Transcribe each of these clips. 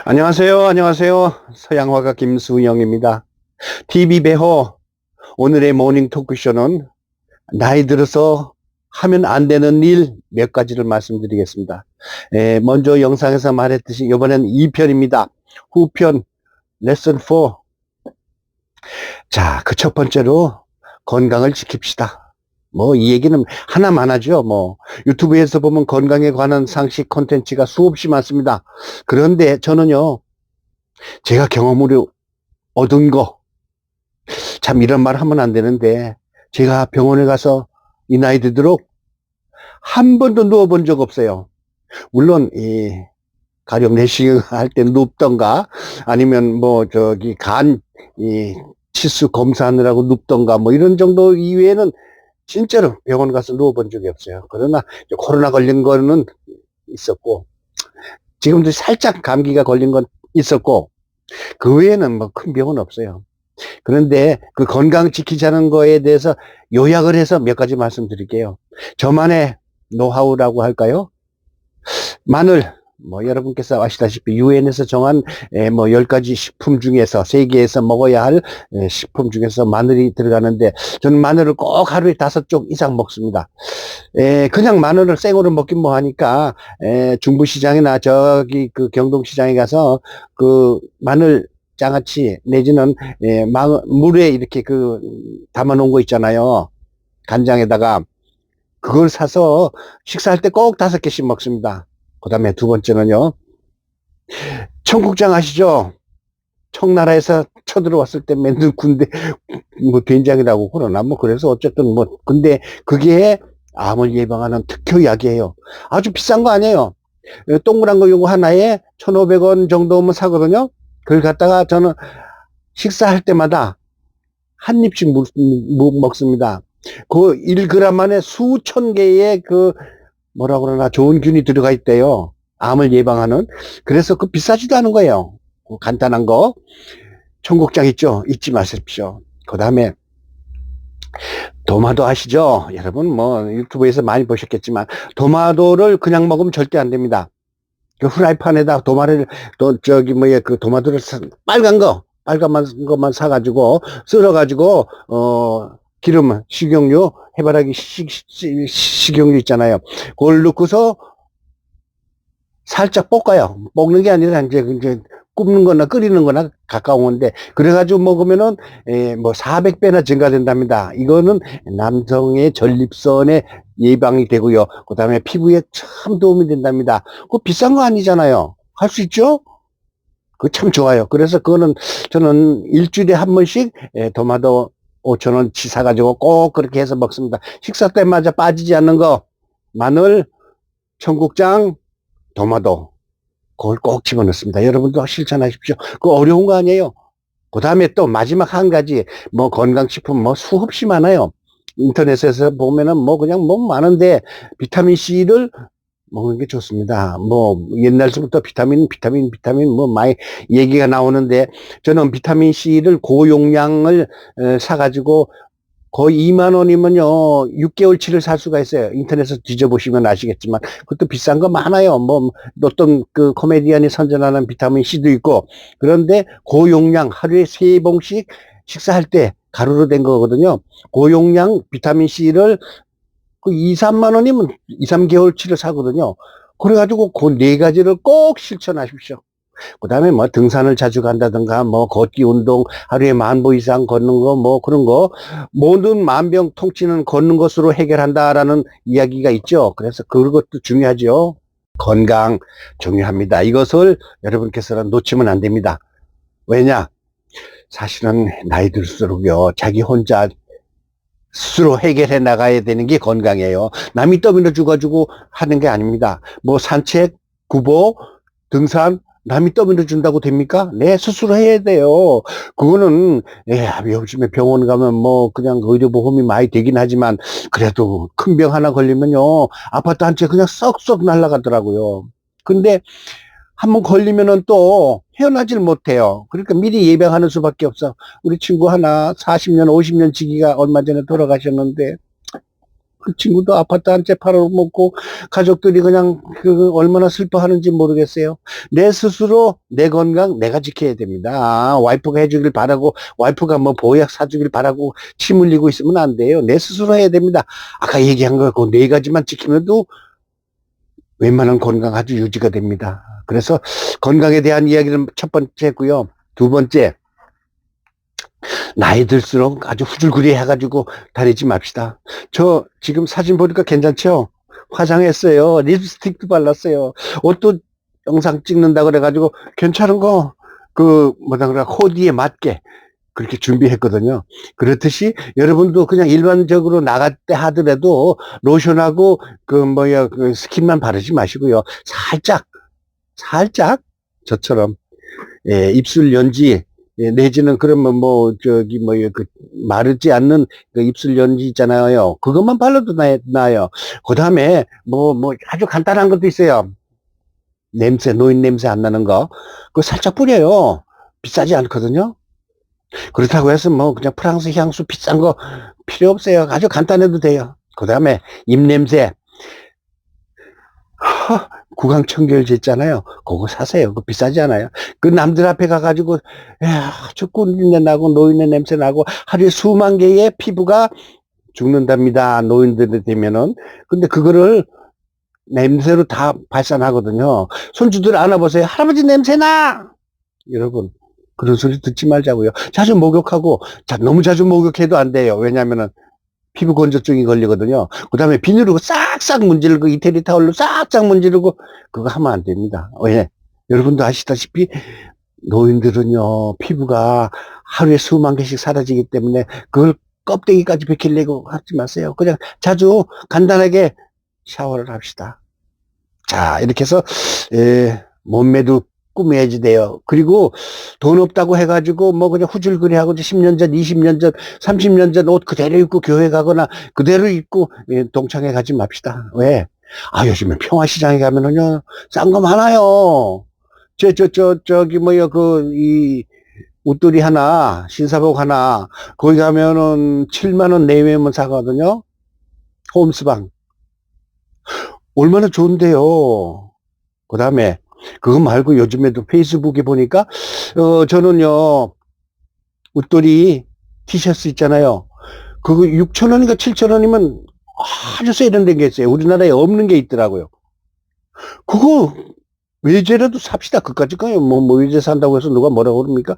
안녕하세요. 안녕하세요. 서양화가 김수영입니다. TV 배호 오늘의 모닝 토크쇼는 나이 들어서 하면 안 되는 일 몇 가지를 말씀드리겠습니다. 먼저 영상에서 말했듯이 이번엔 2편입니다. 후편 레슨 4. 자, 그 첫 번째로 건강을 지킵시다. 뭐 이 얘기는 하나만 하죠. 뭐 유튜브에서 보면 건강에 관한 상식 콘텐츠가 수없이 많습니다. 그런데 저는요, 제가 경험으로 얻은 거, 참 이런 말 하면 안 되는데, 제가 병원에 가서 이 나이 들도록 한 번도 누워본 적 없어요. 물론 가령 내시경 할 때 눕던가, 아니면 뭐 치수 검사하느라고 눕던가, 뭐 이런 정도 이외에는 진짜로 병원 가서 누워본 적이 없어요. 그러나 코로나 걸린 거는 있었고, 지금도 살짝 감기가 걸린 건 있었고, 그 외에는 뭐 큰 병은 없어요. 그런데 그 건강 지키자는 거에 대해서 요약을 해서 몇 가지 말씀드릴게요. 저만의 노하우라고 할까요? 마늘, 뭐 여러분께서 아시다시피 유엔에서 정한 뭐 10가지 식품 중에서, 세계에서 먹어야 할 식품 중에서 마늘이 들어가는데, 저는 마늘을 꼭 하루에 5쪽 이상 먹습니다. 그냥 마늘을 생으로 먹긴 뭐 하니까 중부시장이나 저기 그 경동시장에 가서 그 마늘 장아찌 내지는 물에 이렇게 담아 놓은 거 있잖아요. 간장에다가 그걸 사서 식사할 때 꼭 5개씩 먹습니다. 그 다음에 두 번째는요, 청국장 아시죠? 청나라에서 쳐들어왔을 때 맨날 군대 뭐 된장이라고 그러나 뭐 그래서 어쨌든 뭐, 근데 그게 암을 예방하는 특효약이에요. 아주 비싼 거 아니에요. 동그란 거 요거 하나에 1,500원 정도면 사거든요. 그걸 갖다가 저는 식사할 때마다 한 입씩 먹습니다. 그 1g 안에 수천 개의 뭐라 그러나 좋은 균이 들어가 있대요. 암을 예방하는. 그래서 비싸지도 않은 거예요. 간단한 거. 청국장 있죠? 잊지 마십시오. 그 다음에 도마도 아시죠? 여러분 뭐 유튜브에서 많이 보셨겠지만, 도마도를 그냥 먹으면 절대 안 됩니다. 그 후라이팬에다 도마도를 빨간 것만 사가지고 썰어가지고 기름, 식용유, 해바라기 식용유 있잖아요. 그걸 넣고서 살짝 볶아요. 볶는 게 아니라 이제 굽는 거나 끓이는 거나 가까운 건데, 그래가지고 먹으면은 뭐 400배나 증가된답니다. 이거는 남성의 전립선에 예방이 되고요. 그 다음에 피부에 참 도움이 된답니다. 그거 비싼 거 아니잖아요. 할 수 있죠? 그거 참 좋아요. 그래서 그거는 저는 일주일에 한 번씩 도마도 5,000원치 사가지고 꼭 그렇게 해서 먹습니다. 식사 때마다 빠지지 않는 거, 마늘, 청국장, 도마도, 그걸 꼭 집어넣습니다. 여러분도 실천하십시오. 그거 어려운 거 아니에요. 그 다음에 또 마지막 한 가지, 뭐 건강식품 뭐 수없이 많아요. 인터넷에서 보면은 뭐 그냥 뭐 많은데, 비타민C를 먹는 게 좋습니다. 뭐 옛날부터 비타민 뭐 많이 얘기가 나오는데, 저는 비타민C를 고용량을 사가지고 거의 2만 원이면요 6개월치를 살 수가 있어요. 인터넷에서 뒤져보시면 아시겠지만 그것도 비싼 거 많아요. 뭐 어떤 그 코미디언이 선전하는 비타민C도 있고, 그런데 고용량 하루에 3봉씩 식사할 때 가루로 된 거거든요. 고용량 비타민C를 그 2, 3만 원이면 2, 3개월치를 사거든요. 그래가지고 그 4가지를 꼭 실천하십시오. 그 다음에 뭐 등산을 자주 간다든가, 뭐 걷기 운동, 하루에 10,000보 이상 걷는 거, 뭐 그런 거, 모든 만병통치는 걷는 것으로 해결한다라는 이야기가 있죠. 그래서 그것도 중요하죠. 건강 중요합니다. 이것을 여러분께서는 놓치면 안 됩니다. 왜냐? 사실은 나이 들수록요, 자기 혼자 스스로 해결해 나가야 되는 게 건강이에요. 남이 떠밀어 줘가지고 하는 게 아닙니다. 뭐 산책, 구보, 등산, 남이 떠밀어 준다고 됩니까? 네, 스스로 해야 돼요. 그거는, 요즘에 병원 가면 뭐 그냥 의료보험이 많이 되긴 하지만, 그래도 큰 병 하나 걸리면요, 아파트 한 채 그냥 썩썩 날아가더라고요. 근데 한번 걸리면은 또 헤어나질 못해요. 그러니까 미리 예방하는 수밖에 없어. 우리 친구 하나 40년, 50년 지기가 얼마 전에 돌아가셨는데, 그 친구도 아파트 한 채 팔아먹고 가족들이 그냥 얼마나 슬퍼하는지 모르겠어요. 내 스스로 내 건강 내가 지켜야 됩니다. 와이프가 해주길 바라고 와이프가 뭐 보약 사주길 바라고 침 흘리고 있으면 안 돼요. 내 스스로 해야 됩니다. 아까 얘기한 거 그 네 가지만 지키면도 웬만한 건강 아주 유지가 됩니다. 그래서 건강에 대한 이야기는 첫 번째고요. 두 번째, 나이 들수록 아주 후줄구리 해가지고 다니지 맙시다. 저 지금 사진 보니까 괜찮죠? 화장했어요. 립스틱도 발랐어요. 옷도 영상 찍는다 그래가지고 괜찮은 거, 뭐라 그래, 코디에 맞게 그렇게 준비했거든요. 그렇듯이 여러분도 그냥 일반적으로 나갈 때 하더라도 로션하고 그 스킨만 바르지 마시고요. 살짝 저처럼 입술 연지 내지는 그러면 마르지 않는 그 입술 연지 있잖아요. 그것만 발라도 나요. 그 다음에 아주 간단한 것도 있어요. 노인 냄새 안 나는 거. 그거 살짝 뿌려요. 비싸지 않거든요. 그렇다고 해서 그냥 프랑스 향수 비싼 거 필요 없어요. 아주 간단해도 돼요. 그 다음에 입냄새. 구강청결제 있잖아요. 그거 사세요. 그거 비싸지 않아요. 그 남들 앞에 가가지고, 야, 저 꿀린내 나고, 노인의 냄새 나고, 하루에 수만 개의 피부가 죽는답니다. 노인들이 되면은. 근데 그거를 냄새로 다 발산하거든요. 손주들 안아보세요. 할아버지 냄새나! 여러분, 그런 소리 듣지 말자고요. 자주 목욕하고, 너무 자주 목욕해도 안 돼요. 왜냐면은, 피부 건조증이 걸리거든요. 그 다음에 비누로 싹싹 문지르고 이태리 타올로 싹싹 문지르고 그거 하면 안 됩니다. 왜? 여러분도 아시다시피 노인들은요 피부가 하루에 수만 개씩 사라지기 때문에 그걸 껍데기까지 벗기려고 하지 마세요. 그냥 자주 간단하게 샤워를 합시다. 자, 이렇게 해서 몸매도 꾸며야지 돼요. 그리고 돈 없다고 해가지고 그냥 후줄그리하고 10년 전, 20년 전, 30년 전 옷 그대로 입고 교회 가거나 그대로 입고 동창회 가지 맙시다. 왜? 요즘에 평화시장에 가면은요 싼 거 많아요. 이 옷들이 하나, 신사복 하나, 거기 가면은 7만 원 내외면 사거든요. 홈스방. 얼마나 좋은데요. 그 다음에 그거 말고 요즘에도 페이스북에 보니까 저는요 웃돌이 티셔츠 있잖아요. 그거 6,000원인가 7,000원이면 아주 세련된 게 있어요. 우리나라에 없는 게 있더라고요. 그거 외제라도 삽시다. 그까짓거요. 외제 산다고 해서 누가 뭐라고 그럽니까?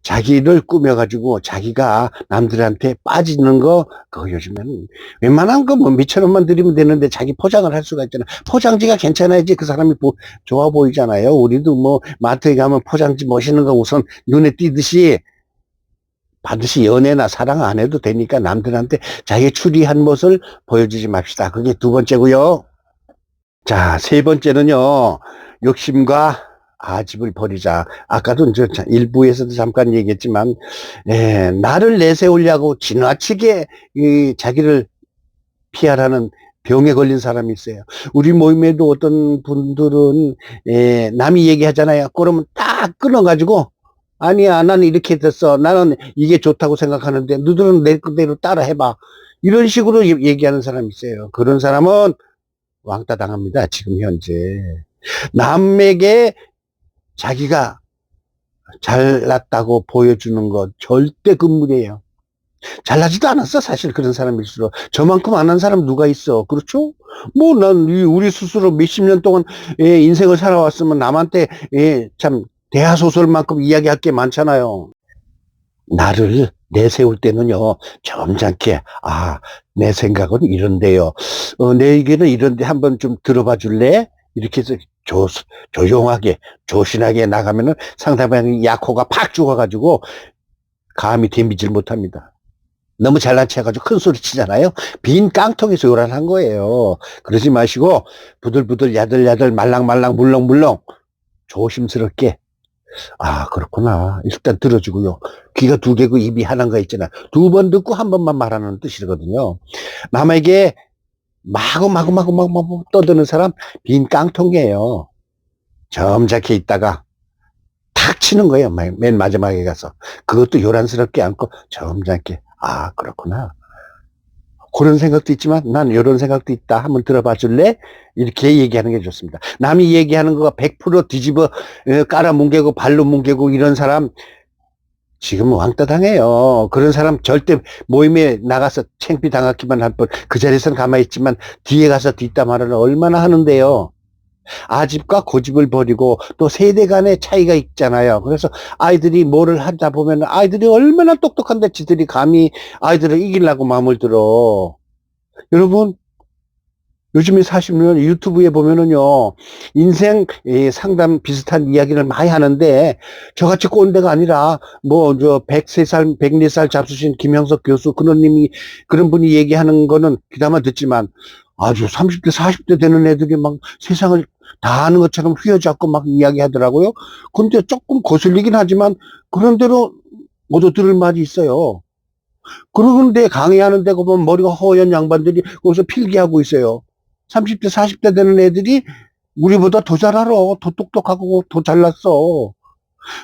자기를 꾸며가지고 자기가 남들한테 빠지는 거 그거 요즘에는 웬만한 거 몇천 원만 드리면 되는데 자기 포장을 할 수가 있잖아. 포장지가 괜찮아야지 그 사람이 좋아 보이잖아요. 우리도 마트에 가면 포장지 멋있는 거 우선 눈에 띄듯이 반드시 연애나 사랑 안 해도 되니까 남들한테 자기 추리한 모습을 보여주지 맙시다. 그게 두 번째고요. 자, 세 번째는요. 욕심과 아집을 버리자. 아까도 일부에서도 잠깐 얘기했지만, 나를 내세우려고 지나치게 자기를 피하라는 병에 걸린 사람이 있어요. 우리 모임에도 어떤 분들은 남이 얘기하잖아요. 그러면 딱 끊어가지고 아니야, 나는 이렇게 됐어. 나는 이게 좋다고 생각하는데 너들은 내 그대로 따라 해봐. 이런 식으로 얘기하는 사람이 있어요. 그런 사람은 왕따 당합니다. 지금 현재. 남에게 자기가 잘났다고 보여주는 것 절대 금물이에요. 잘나지도 않았어. 사실 그런 사람일수록. 저만큼 안 한 사람 누가 있어. 그렇죠? 난 우리 스스로 몇십 년 동안 인생을 살아왔으면 남한테 참 대하소설만큼 이야기할 게 많잖아요. 나를 내세울 때는요 점잖게 내 생각은 이런데요. 내 의견은 이런데 한번 좀 들어봐 줄래? 이렇게 해서 조용하게 조신하게 나가면은 상대방이 약호가 팍 죽어가지고 감히 덤비질 못합니다. 너무 잘난 체해가지고 큰 소리 치잖아요. 빈 깡통에서 요란한 거예요. 그러지 마시고 부들부들 야들야들 말랑말랑 물렁물렁 조심스럽게 그렇구나. 일단 들어주고요. 귀가 두 개고 입이 하나인가 있잖아. 두 번 듣고 한 번만 말하는 뜻이거든요. 남에게 마구 떠드는 사람 빈 깡통이에요. 점잖게 있다가 탁 치는 거예요. 맨 마지막에 가서. 그것도 요란스럽게 않고 점잖게. 그렇구나. 그런 생각도 있지만 난 이런 생각도 있다. 한번 들어봐 줄래? 이렇게 얘기하는 게 좋습니다. 남이 얘기하는 거가 100% 뒤집어 깔아 뭉개고 발로 뭉개고 이런 사람 지금 왕따 당해요. 그런 사람 절대 모임에 나가서 창피 당하기만 할 뿐 그 자리에서는 가만히 있지만 뒤에 가서 뒷담화를 얼마나 하는데요. 아집과 고집을 버리고 또 세대 간의 차이가 있잖아요. 그래서 아이들이 뭐를 하다 보면 아이들이 얼마나 똑똑한데 지들이 감히 아이들을 이기려고 마음을 들어. 여러분 요즘에 사시면 유튜브에 보면은요 인생 상담 비슷한 이야기를 많이 하는데 저같이 꼰대가 아니라 뭐 저 103살 104살 잡수신 김형석 교수 그런 분이 얘기하는 거는 귀담아 듣지만 아주 30대 40대 되는 애들이 막 세상을 다 아는 것처럼 휘어잡고 막 이야기하더라고요. 근데 조금 거슬리긴 하지만 그런 대로 모두 들을 말이 있어요. 그런데 강의하는 데 보면 머리가 허연 양반들이 거기서 필기하고 있어요. 30대, 40대 되는 애들이 우리보다 더 잘 알아. 더 똑똑하고 더 잘났어.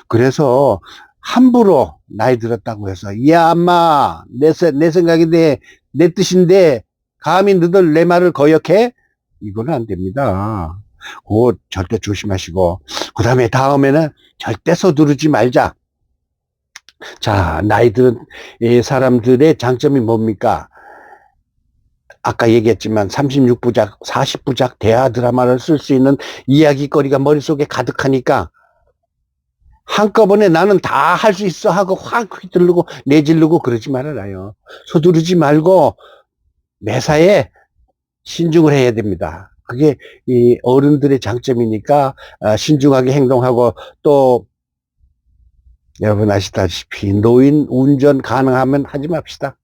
그래서 함부로 나이 들었다고 해서, 야, 엄마, 내 생각인데, 내 뜻인데, 감히 너들 내 말을 거역해? 이거는 안 됩니다. 그거 절대 조심하시고, 그 다음에 다음에는 절대 서두르지 말자. 자, 나이 든 사람들의 장점이 뭡니까? 아까 얘기했지만 36부작, 40부작 대하 드라마를 쓸 수 있는 이야기거리가 머릿속에 가득하니까 한꺼번에 나는 다 할 수 있어 하고 확 휘두르고 내지르고 그러지 말아요. 서두르지 말고 매사에 신중을 해야 됩니다. 그게 이 어른들의 장점이니까 신중하게 행동하고 또 여러분 아시다시피 노인 운전 가능하면 하지 맙시다.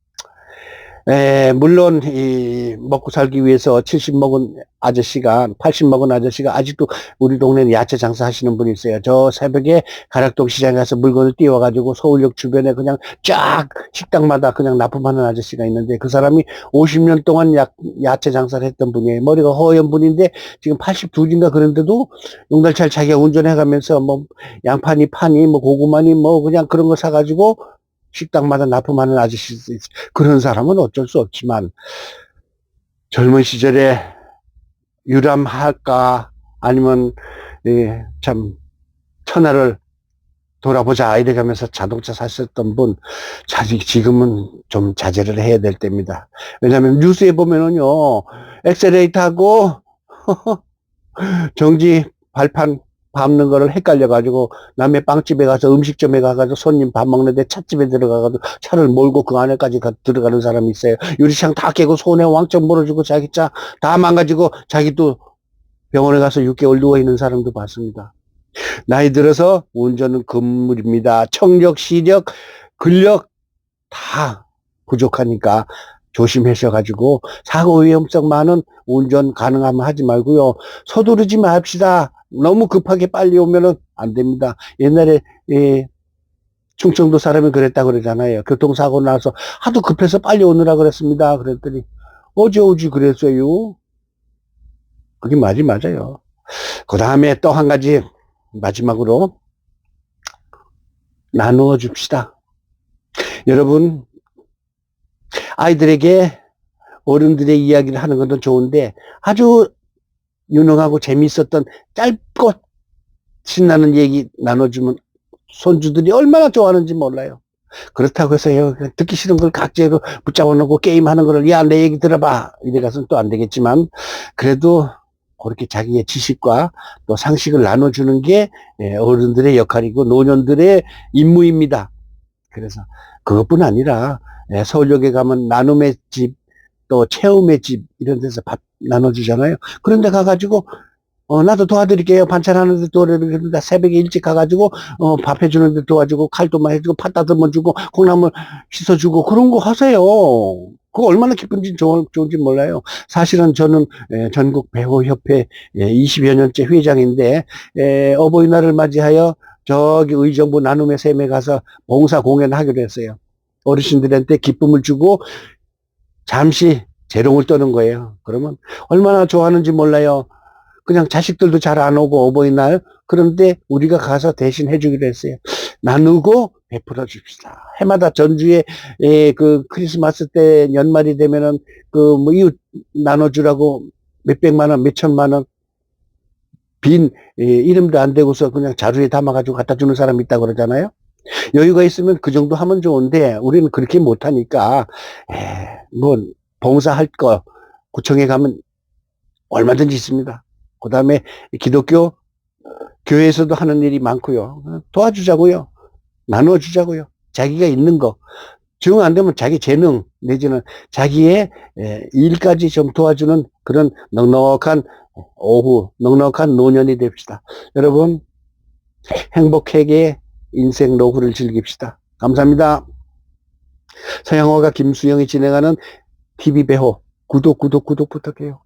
물론, 먹고 살기 위해서 70 먹은 아저씨가, 80 먹은 아저씨가 아직도 우리 동네는 야채 장사 하시는 분이 있어요. 저 새벽에 가락동 시장에 가서 물건을 띄워가지고 서울역 주변에 그냥 쫙 식당마다 그냥 납품하는 아저씨가 있는데 그 사람이 50년 동안 야채 장사를 했던 분이에요. 머리가 허연 분인데 지금 82인가 그런데도 용달차를 자기가 운전해가면서 뭐 양파니 파니 뭐 고구마니 뭐 그냥 그런 거 사가지고 식당마다 납품하는 아저씨, 그런 사람은 어쩔 수 없지만 젊은 시절에 유람할까 아니면 참 천하를 돌아보자 이래가면서 자동차 샀었던 분 지금은 좀 자제를 해야 될 때입니다. 왜냐하면 뉴스에 보면은요 엑셀레이터하고 정지 발판 밟는 거를 헷갈려가지고 남의 빵집에 가서 음식점에 가가지고 손님 밥 먹는데 찻집에 들어가가지고 차를 몰고 그 안에까지 들어가는 사람이 있어요. 유리창 다 깨고 손에 왕창 물어주고 자기 차 다 망가지고 자기 또 병원에 가서 6개월 누워있는 사람도 봤습니다. 나이 들어서 운전은 금물입니다. 청력, 시력, 근력 다 부족하니까 조심하셔가지고 사고 위험성 많은 운전 가능하면 하지 말고요. 서두르지 맙시다. 너무 급하게 빨리 오면은 안 됩니다. 옛날에 충청도 사람이 그랬다고 그러잖아요. 교통사고 나서 하도 급해서 빨리 오느라 그랬습니다. 그랬더니 어제 오지 그랬어요. 그게 맞아요. 그 다음에 또 한 가지 마지막으로 나누어 줍시다. 여러분 아이들에게 어른들의 이야기를 하는 것도 좋은데 아주 유능하고 재미있었던 짧고 신나는 얘기 나눠주면 손주들이 얼마나 좋아하는지 몰라요. 그렇다고 해서 듣기 싫은 걸 각재로 붙잡아 놓고 게임하는 거를 야 내 얘기 들어봐 이래 가서는 또 안 되겠지만 그래도 그렇게 자기의 지식과 또 상식을 나눠주는 게 어른들의 역할이고 노년들의 임무입니다. 그래서 그것뿐 아니라 서울역에 가면 나눔의 집 또 체험의 집 이런 데서 밥 나눠주잖아요. 그런 데 가가지고 나도 도와드릴게요. 반찬하는데 도와드리는데 새벽에 일찍 가가지고 밥 해주는데 도와주고 칼도마 해주고 팥 다듬어 주고 콩나물 씻어주고 그런 거 하세요. 그거 얼마나 기쁜지 좋은지 몰라요. 사실은 저는 전국 배우협회 20여 년째 회장인데 어버이날을 맞이하여 저기 의정부 나눔의 샘에 가서 봉사 공연하기로 했어요. 어르신들한테 기쁨을 주고 잠시 재롱을 떠는 거예요. 그러면 얼마나 좋아하는지 몰라요. 그냥 자식들도 잘 안 오고 어버이날 그런데 우리가 가서 대신 해주기로 했어요. 나누고 베풀어 줍시다. 해마다 전주에 그 크리스마스 때 연말이 되면은 그 뭐 이웃 나눠주라고 몇백만 원, 몇천만 원 빈 이름도 안 대고서 그냥 자루에 담아가지고 갖다 주는 사람 있다고 그러잖아요. 여유가 있으면 그 정도 하면 좋은데 우리는 그렇게 못하니까 뭐 봉사할 거 구청에 가면 얼마든지 있습니다. 그 다음에 기독교 교회에서도 하는 일이 많고요. 도와주자고요. 나눠주자고요. 자기가 있는 거. 정 안 되면 자기 재능 내지는 자기의 일까지 좀 도와주는 그런 넉넉한 오후, 넉넉한 노년이 됩시다. 여러분 행복하게 인생 노후를 즐깁시다. 감사합니다. 서양호가 김수영이 진행하는 TV 배호 구독 부탁해요.